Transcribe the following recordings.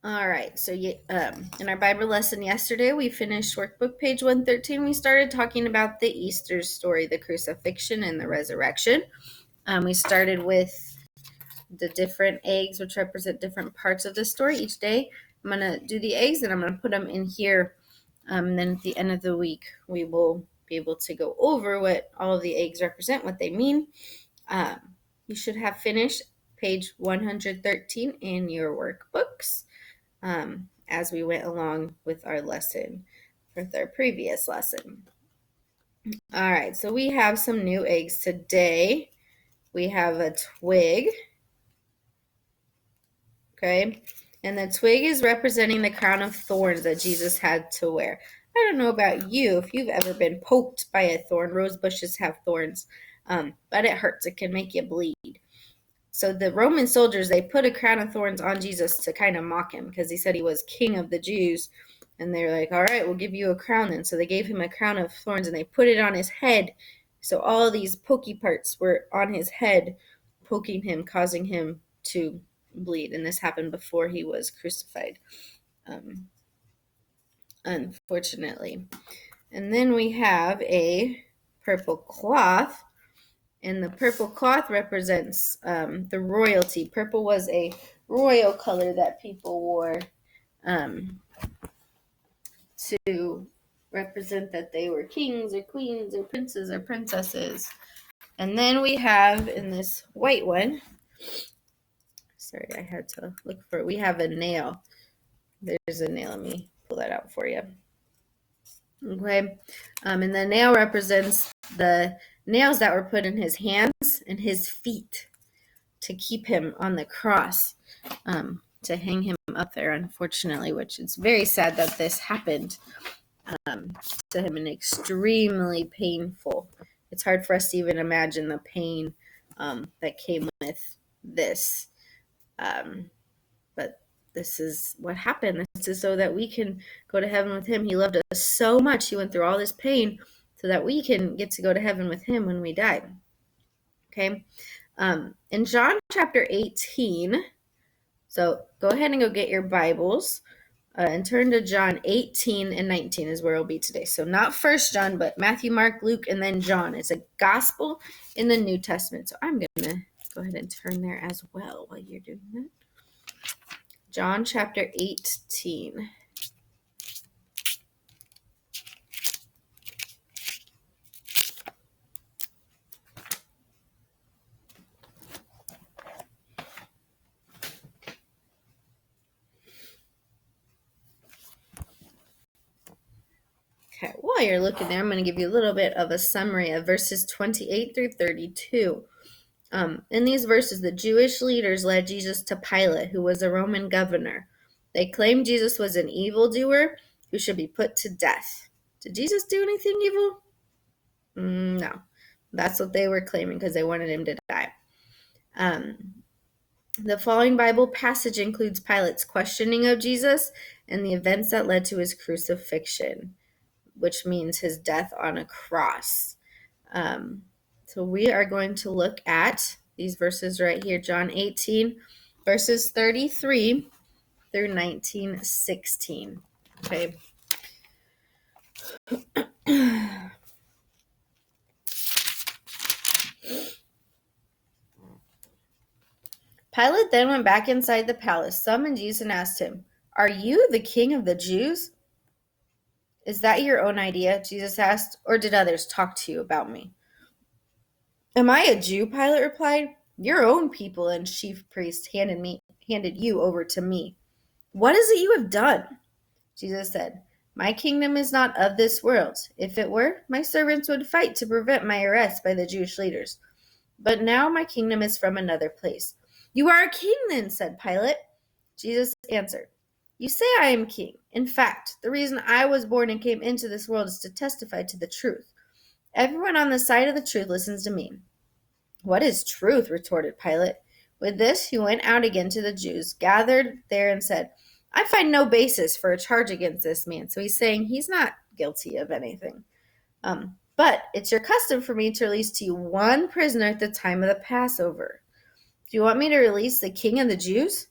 All right, so in our Bible lesson yesterday, we finished workbook page 113. We started talking about the Easter story, the crucifixion and the resurrection. We started with the different eggs, which represent different parts of the story each day. I'm going to do the eggs, and I'm going to put them in here. And then at the end of the week, we will be able to go over what all of the eggs represent, what they mean. You should have finished page 113 in your workbooks. As we went along with our lesson, with our previous lesson. All right, so we have some new eggs today. We have a twig, okay? And the twig is representing the crown of thorns that Jesus had to wear. I don't know about you, if you've ever been poked by a thorn. Rose bushes have thorns, but it hurts. It can make you bleed. So the Roman soldiers, they put a crown of thorns on Jesus to kind of mock him because he said he was king of the Jews. And they're like, all right, we'll give you a crown then. So they gave him a crown of thorns and they put it on his head. So all these pokey parts were on his head, poking him, causing him to bleed. And this happened before he was crucified, unfortunately. And then we have a purple cloth. And the purple cloth represents the royalty. Purple was a royal color that people wore to represent that they were kings or queens or princes or princesses. And then we have in this white one, sorry, I had to look for it. We have a nail. There's a nail. Let me pull that out for you. Okay. And the nail represents the nails that were put in his hands and his feet to keep him on the cross, to hang him up there, unfortunately, which is very sad that this happened to him and extremely painful. It's hard for us to even imagine the pain that came with this. But this is what happened. This is so that we can go to heaven with him. He loved us so much. He went through all this pain so that we can get to go to heaven with him when we die. Okay. In John chapter 18, so go ahead and go get your Bibles and turn to John 18 and 19 is where it'll be today. So not First John, but Matthew, Mark, Luke, and then John. It's a gospel in the New Testament. So I'm going to go ahead and turn there as well while you're doing that. John chapter 18. Okay, while you're looking there, I'm going to give you a little bit of a summary of verses 28 through 32. In these verses, the Jewish leaders led Jesus to Pilate, who was a Roman governor. They claimed Jesus was an evildoer who should be put to death. Did Jesus do anything evil? No. That's what they were claiming because they wanted him to die. The following Bible passage includes Pilate's questioning of Jesus and the events that led to his crucifixion, which means his death on a cross. So we are going to look at these verses right here, John 18, verses 33 through 19:16. Okay. Pilate then went back inside the palace, summoned Jesus, and asked him, "Are you the king of the Jews?" "Is that your own idea?" Jesus asked, "or did others talk to you about me?" "Am I a Jew?" Pilate replied. "Your own people and chief priests handed you over to me. What is it you have done?" Jesus said, "My kingdom is not of this world. If it were, my servants would fight to prevent my arrest by the Jewish leaders. But now my kingdom is from another place." "You are a king then," said Pilate. Jesus answered, "You say I am king. In fact, the reason I was born and came into this world is to testify to the truth. Everyone on the side of the truth listens to me." "What is truth?" retorted Pilate. With this, he went out again to the Jews, gathered there, and said, "I find no basis for a charge against this man." So he's saying he's not guilty of anything. "But it's your custom for me to release to you one prisoner at the time of the Passover. Do you want me to release the king of the Jews?"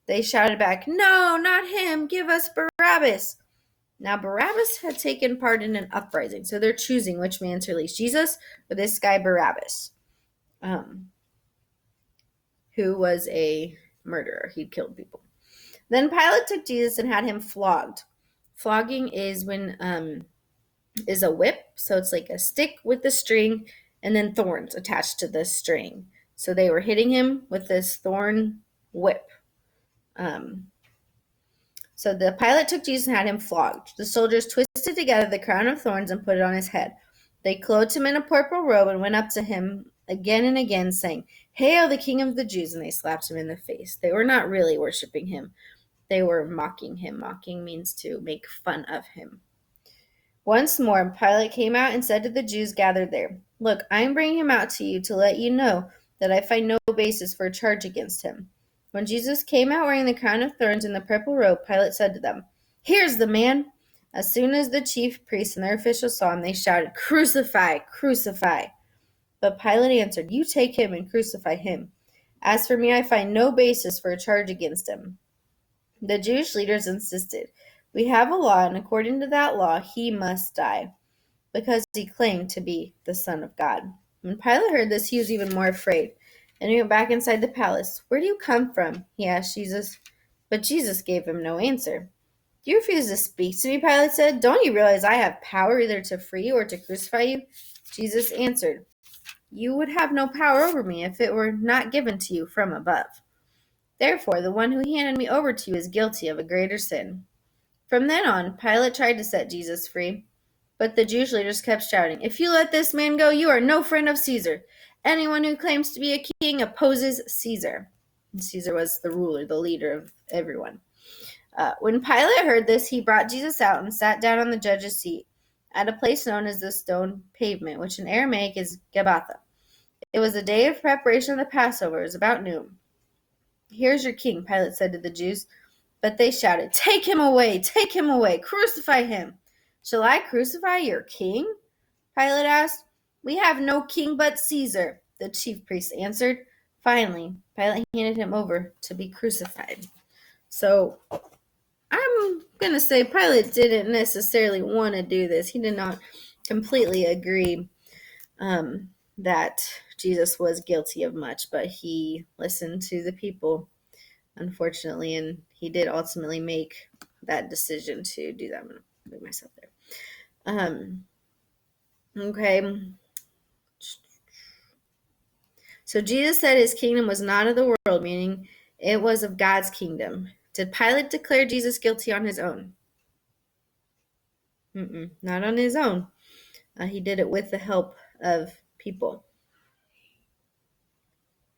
They shouted back, "No, not him! Give us Barabbas!" Now, Barabbas had taken part in an uprising, so they're choosing which man to release, Jesus or this guy Barabbas, who was a murderer. He'd killed people. Then Pilate took Jesus and had him flogged. Flogging is when is a whip, so it's like a stick with a string and then thorns attached to the string. So they were hitting him with this thorn whip. So the Pilate took Jesus and had him flogged. The soldiers twisted together the crown of thorns and put it on his head. They clothed him in a purple robe and went up to him again and again, saying, "Hail, the King of the Jews!" And they slapped him in the face. They were not really worshiping him. They were mocking him. Mocking means to make fun of him. Once more, Pilate came out and said to the Jews gathered there, "Look, I am bringing him out to you to let you know that I find no basis for a charge against him." When Jesus came out wearing the crown of thorns and the purple robe, Pilate said to them, "Here's the man." As soon as the chief priests and their officials saw him, they shouted, "Crucify! Crucify!" But Pilate answered, "You take him and crucify him. As for me, I find no basis for a charge against him." The Jewish leaders insisted, "We have a law, and according to that law, he must die, because he claimed to be the Son of God." When Pilate heard this, he was even more afraid, and he went back inside the palace. "Where do you come from?" he asked Jesus. But Jesus gave him no answer. "Do you refuse to speak to me?" Pilate said. "Don't you realize I have power either to free you or to crucify you?" Jesus answered, "You would have no power over me if it were not given to you from above. Therefore, the one who handed me over to you is guilty of a greater sin." From then on, Pilate tried to set Jesus free, but the Jewish leaders kept shouting, "If you let this man go, you are no friend of Caesar. Anyone who claims to be a king opposes Caesar." And Caesar was the ruler, the leader of everyone. When Pilate heard this, he brought Jesus out and sat down on the judge's seat at a place known as the Stone Pavement, which in Aramaic is Gabbatha. It was the day of preparation of the Passover. It was about noon. "Here's your king," Pilate said to the Jews. But they shouted, "Take him away! Take him away! Crucify him!" "Shall I crucify your king?" Pilate asked. "We have no king but Caesar," the chief priests answered. Finally, Pilate handed him over to be crucified. So I'm going to say Pilate didn't necessarily want to do this. He did not completely agree that Jesus was guilty of much, but he listened to the people, unfortunately, and he did ultimately make that decision to do that. I'm going to move myself there. Okay. So Jesus said his kingdom was not of the world, meaning it was of God's kingdom. Did Pilate declare Jesus guilty on his own? Not on his own. He did it with the help of people.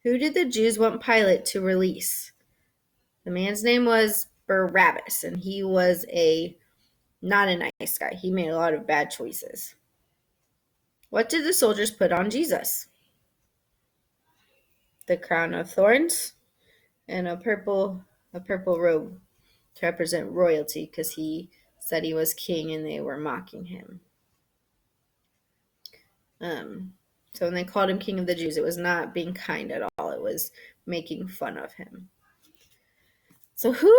Who did the Jews want Pilate to release? The man's name was Barabbas, and he was not a nice guy. He made a lot of bad choices. What did the soldiers put on Jesus? The crown of thorns and a purple robe to represent royalty, because he said he was king and they were mocking him. So when they called him King of the Jews, it was not being kind at all. It was making fun of him. So who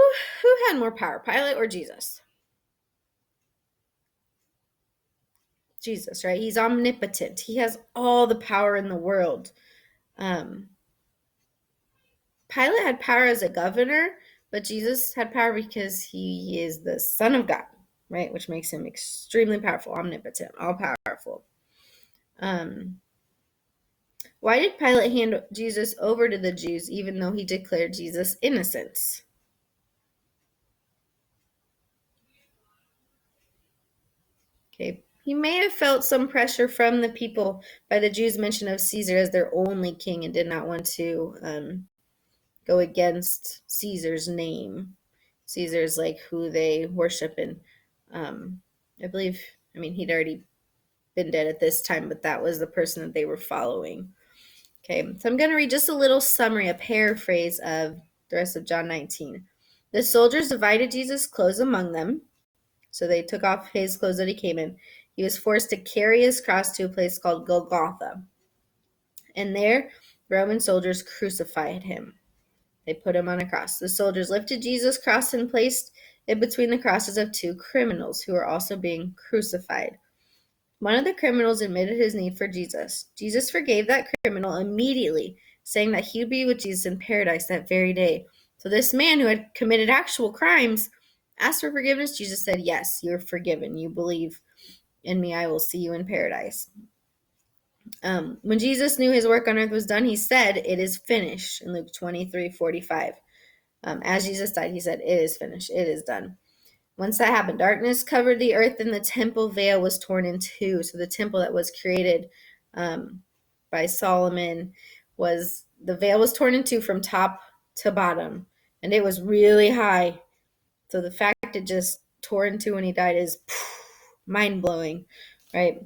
had more power, Pilate or Jesus? Jesus, right? He's omnipotent. He has all the power in the world. Pilate had power as a governor, but Jesus had power because he is the Son of God, right? Which makes him extremely powerful, omnipotent, all powerful. Why did Pilate hand Jesus over to the Jews even though he declared Jesus innocent? Okay, he may have felt some pressure from the people by the Jews' mention of Caesar as their only king and did not want to go against Caesar's name. Caesar's like who they worship, and I believe, he'd already been dead at this time, but that was the person that they were following. Okay, so I'm going to read just a little summary, a paraphrase of the rest of John 19. The soldiers divided Jesus' clothes among them. So they took off his clothes that he came in. He was forced to carry his cross to a place called Golgotha. And there, Roman soldiers crucified him. They put him on a cross. The soldiers lifted Jesus' cross and placed it between the crosses of two criminals who were also being crucified. One of the criminals admitted his need for Jesus. Jesus forgave that criminal immediately, saying that he would be with Jesus in paradise that very day. So this man who had committed actual crimes asked for forgiveness. Jesus said, "Yes, you're forgiven. You believe in me, I will see you in paradise." When Jesus knew his work on earth was done, he said, "It is finished," in Luke 23:45. As Jesus died, he said, "It is finished. It is done." Once that happened, darkness covered the earth and the temple veil was torn in two. So the temple that was created by Solomon, the veil was torn in two from top to bottom, and it was really high. So the fact it just tore in two when he died is mind-blowing, right?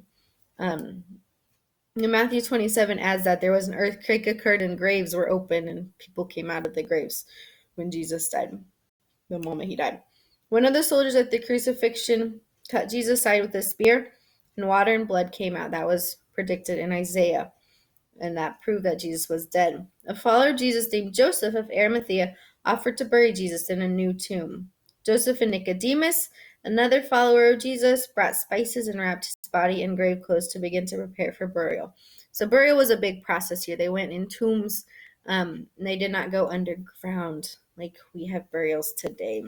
Matthew 27 adds that there was an earthquake occurred and graves were open and people came out of the graves when Jesus died, the moment he died. One of the soldiers at the crucifixion cut Jesus' side with a spear, and water and blood came out. That was predicted in Isaiah, and that proved that Jesus was dead. A follower of Jesus named Joseph of Arimathea offered to bury Jesus in a new tomb. Joseph and Nicodemus, another follower of Jesus, brought spices and wrapped his body in grave clothes to begin to prepare for burial. So burial was a big process here. They went in tombs, and they did not go underground like we have burials today.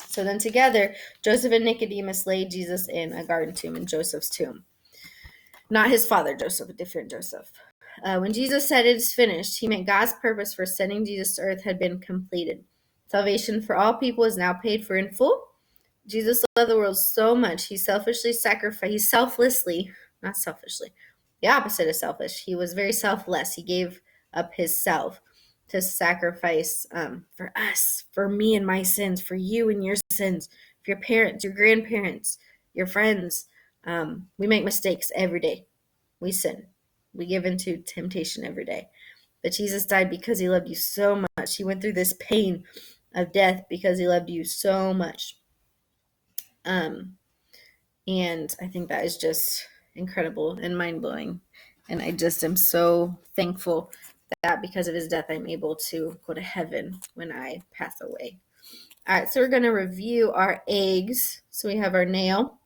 So then together, Joseph and Nicodemus laid Jesus in a garden tomb, in Joseph's tomb. Not his father Joseph, a different Joseph. When Jesus said it is finished, he meant God's purpose for sending Jesus to earth had been completed. Salvation for all people is now paid for in full. Jesus loved the world so much, he selflessly, not selfishly, the opposite of selfish. He was very selfless. He gave up his self to sacrifice for us, for me and my sins, for you and your sins, for your parents, your grandparents, your friends. We make mistakes every day. We sin. We give into temptation every day. But Jesus died because he loved you so much. He went through this pain of death because he loved you so much. And I think that is just incredible and mind-blowing. And I just am so thankful that because of his death, I'm able to go to heaven when I pass away. All right, so we're going to review our eggs. So we have our nail,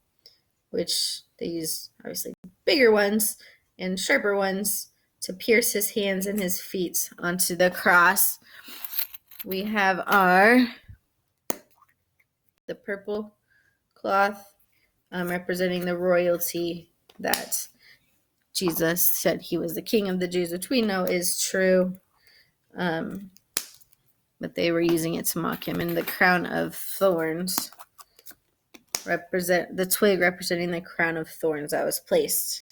which they use obviously bigger ones and sharper ones to pierce his hands and his feet onto the cross. We have the purple cloth representing the royalty that Jesus said he was the king of the Jews, which we know is true. But they were using it to mock him. And the crown of thorns represent the twig representing the crown of thorns that was placed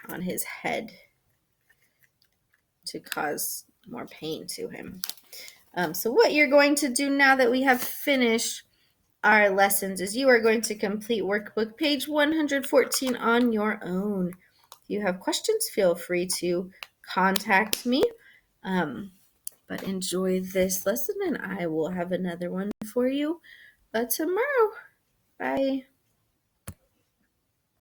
on his head to cause more pain to him. So what you're going to do now that we have finished our lessons is you are going to complete workbook page 114 on your own. If you have questions, feel free to contact me. But enjoy this lesson, and I will have another one for you tomorrow. Bye.